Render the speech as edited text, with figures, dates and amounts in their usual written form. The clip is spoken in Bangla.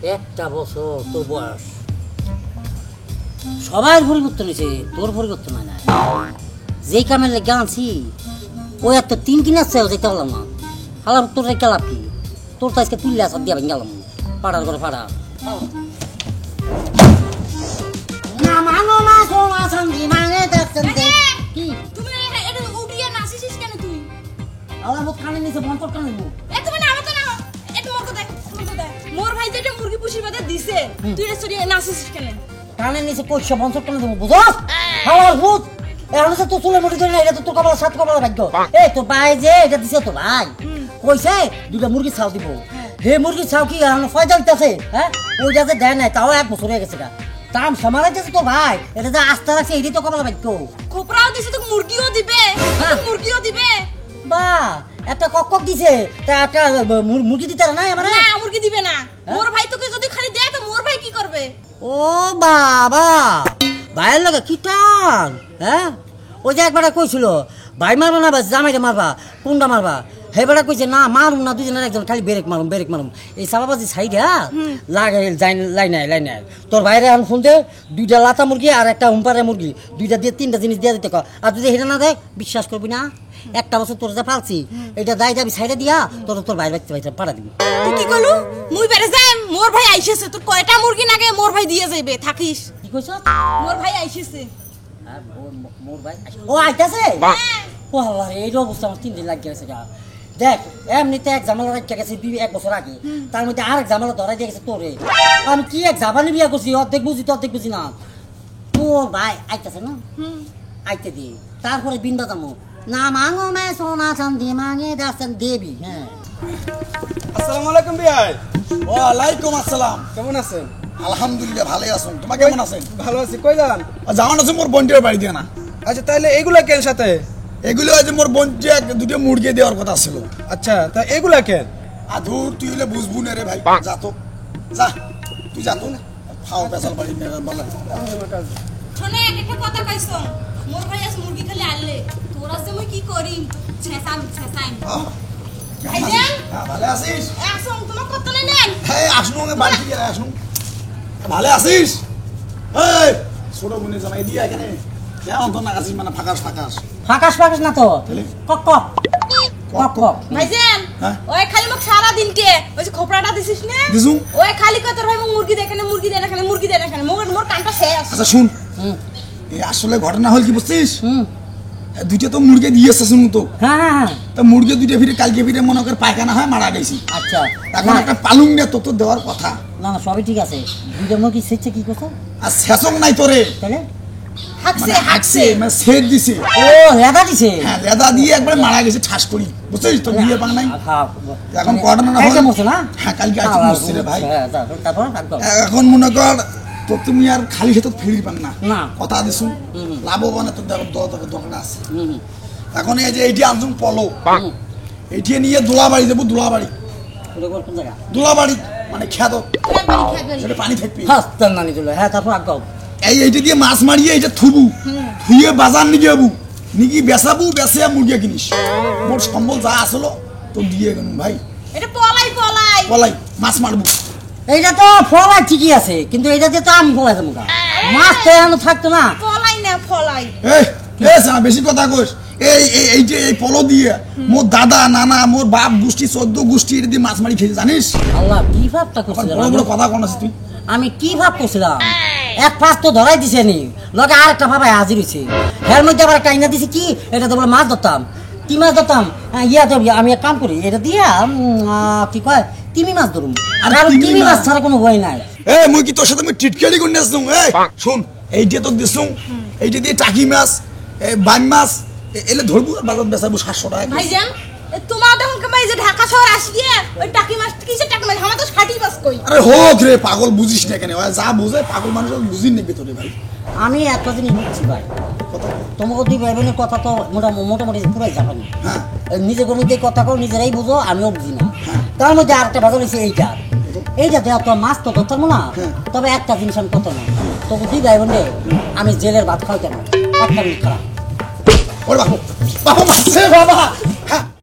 একটা বছর তোর বয়স, সবাই পরিবর্তন হয়েছে, তোর পরিবর্তন হয় না। যেই কামের লেগে আনছি ওই এত 3 কিনে আসছে যেতে পারলাম না। হালাম তোর রেখে লাভ কি? তোর তো আজকে তুললে আসা দিয়ে গেলাম পাড়ার করে পাড়া। কানে নিচে বন্ধ কানে কানের নিচে পয়সা বঞ্চর কেন দেবো বুঝো? হাওয়ার ভূত এখন তো চুলে মুড়ি ধরে না, এটা তো তোর কপাল সাত কপাল ভাগ্য। এই তোর ভাই যে এটা দিছে তো ভাই কইছে 2টা মুরগি ছাও দিব। হে মুরগি ছাও কি এখন ফয়দা হইতাছে? হ্যাঁ ওইটা যে দেয় নাই তাও 1 বছর হয়ে গেছে গা। দাম সামালাইতেছে তো ভাই, এটা যে আস্থা রাখছে এটাই তো কপাল ভাগ্য। খোপরাও দিছে তো মুরগিও দিবে, মুরগিও দিবে। বাহ একটা কক দিছে, তা একটা মুরগি দিতে নাই আমারে? না মুরগি দিবে না। মোর ভাই তোকে যদি খালি দেয় তো মোর ভাই কি করবে? ও বাবা ভাইয়ের লগে কি টান। হ্যাঁ ওই যে একবার কইছিল ভাই মারবা না জামাইটা মারবা, কোনটা মারবা? হেবাটা কইছে না মারুম না, দুজনের একজন খালি ব্রেক মারুম। এই সাবাবাজি সাইড হ্যাঁ লাগে লাই নাই তোর ভাইরে এখন ফোন দে 2টা লাতা মুরগি আর একটা হুম্পারে মুরগি 2টা দিয়ে 3টা জিনিস দিয়ে দিতে কর। আর যদি হেটা না দেয় বিশ্বাস করবি না, একটা বছর তোর যা পালছি এটা দায় যাবি সাইডে দিয়া তোর ভাই বাচ্চা পাড়া দিবি। তুই কি কইলু? মুই বেরে যাই, মোর ভাই আইছেছে। তোর কয়টা মুরগি নাগে মোর ভাই দিয়ে যাইবে, থাকিস। কি কইছ? মোর ভাই আইছেছে। হ্যাঁ মোর ভাই ও আইতাছে? ও আল্লাহ রে এই অবস্থা আমার 3 দিন লাগি গেছে গা। দেখ এমনিতে এক ঝামেলা রাখতে গেছে 1 বছর আগে, তার মধ্যে আরেক ঝামেলা ধরাই দিয়ে গেছে তোরে। আমি কি এক ঝামেলা বিয়া করছি, অর্ধেক বুঝি না। তোর ভাই আইতাছে না, আইতে দি তারপরে বিন বাজামো না মাঙ্গো মে সোনা চাঁদি মাঙ্গে দাসন দেবী। হ্যাঁ আসসালামু আলাইকুম ভাই। ওয়ালাইকুম আসসালাম। কেমন আছেন? আলহামদুলিল্লাহ ভালোই আছেন, তোমার কেমন আছেন? ভালো আছি। কই যান? যাওয়ান আছে মোর বোনটির বাড়ি দিয়ে না। আচ্ছা তাহলে এগুলা কেন সাথে? এগুলো আছে মোর বোনটি 2টা মুরগি দেওয়ার কথা ছিল। আচ্ছা তা এগুলা কেন? আধুর তুই হলে বুঝবু না রে ভাই, যা তো যা, তুই যা তো না খাও পেছাল বাড়ি বলে। শোনে একটা কথা কইছ, মোর ভাই আজ মুরগি খালি আনলে তোরা যে মই কি করি ছেসাম। ভাইজান ভালো আছিস? আসুন তোমার কত নেন? হ্যাঁ আসুন বাড়ি থেকে আসুন। ভালো আছিস? এই ছোট বোনের জামাই দিয়া এখানে কেমন তো না আছিস? মানে ফাঁকাস না তো কক ভাইজান ওই খালি মোক সারা দিন কে ওই যে খোপড়াটা দিছিস না দিছু ওই খালি কত ভাই মোক মুরগি দেখেন মুরগি দেন মোর কানটা শেষ। আচ্ছা শুন, এই আসলে ঘটনা হল কি বুঝছিস? 2টা তো মুরগি দিয়েছে শুনু তো। হ্যাঁ তা মুরগি 2টা ফিরে কালকে ফিরে মনে কর পায়খানা হয় মারা গেছি। আচ্ছা এখন একটা পালুং নে তো দেওয়ার কথা না সবই ঠিক আছে। 2টা মুরগি সেচ্ছে কি করছ? আর শেষং নাই তোরে তাহলে হাকছে মানে সেট দিছে। ও লেদা দিছে? হ্যাঁ লেদা দিয়ে একবার মারা গেছে ঠাস করি, বুঝছিস তো? বিয়ে পাং নাই এখন ঘটনা না হল মরছে না? হ্যাঁ কালকে আইছে মরছে রে ভাই। তারপর এখন মনে কর তো তুমি আর খালি হাতে ফিরি পাং না, না কথা দিছু লাভবান তোর দোকান আছে। এখন এই যে এইটি আনছুন পলো, এইটি নিয়ে দোলাবাড়ি যাবো। দোলাবাড়ি মানে খেত সেটা পানি থাকবি। হ্যাঁ তারপর আগাও এইটা দিয়ে মাছ মারিয়ে এইটা থুবু, থুয়ে বাজার নিয়ে যাবো, নিকি বেচাবো, বেচে মুরগি কিনিস। মোর সম্বল যা আসলো তো দিয়ে গেল ভাই। এটা পলাই মাছ মারবো। এইটা তো ফলাই ঠিকই আছে, কিন্তু এইটা দিয়ে তো আমি ফলাই যাবো মাছ তো এখনো থাকতো না। ফলাই বেশি কথা কইস। এই যে এই পলো দিয়ে মোর দাদা নানা মোর বাপ গোষ্ঠী 14 গোষ্ঠী এটা দিয়ে মাছ মারি খেয়েছে জানিস? আল্লাহ কি ভাবটা করছিলাম, বড় কথা কোন আছে তুই? আমি কি ভাব করছিলাম? এক পাঁচ তো ধরাই দিছে নি, লগে আরেকটা ভাবাই হাজির হয়েছে। এর মধ্যে আবার একটা ইনা দিছে কি, এটা তো বলে মাছ ধরতাম। কি মাছ ধরতাম? আমি এক কাম করি, এটা দিয়ে কি কয় তিমি মাছ ধরুম। আর তিমি মাছ ছাড়া কোনো ভয় নাই। মুই কি তোর সাথে আমি টিটকারি করে আসছুম? শুন এইটা তো দিছুম, এইটা দিয়ে টাকি মাছ, বাম মাছ এলে ধরবো, বাজার বেচাবো 700 টাকা। ভাইজান তোমার দেখুন কেমন যে ঢাকা শহর আসিয়ে ওই টাকি মাছ কিসে টাকি মাছ আমার তো 60 মাছ কই। আরে হোক রে পাগল, বুঝিস না কেন? যা বুঝে পাগল মানুষ বুঝিস নেবে তোরে ভাই। আমি একটা জিনিস বুঝছি ভাই, তোমাকে 2 ভাই বোনের কথা তো মোটামুটি পুরাই জানি। নিজে কোনো যে কথা কও নিজেরাই বুঝো, আমিও বুঝি না। তার মধ্যে আরেকটা বাজার হয়েছে এইটা দেওয়া তো মাছ তো ধরতাম না। তবে একটা জিনিস আমি কত না, তবু 2 ভাই বোনে আমি জেলের ভাত খাইতাম একটা মিনিট খারাপ। বাবা বাবা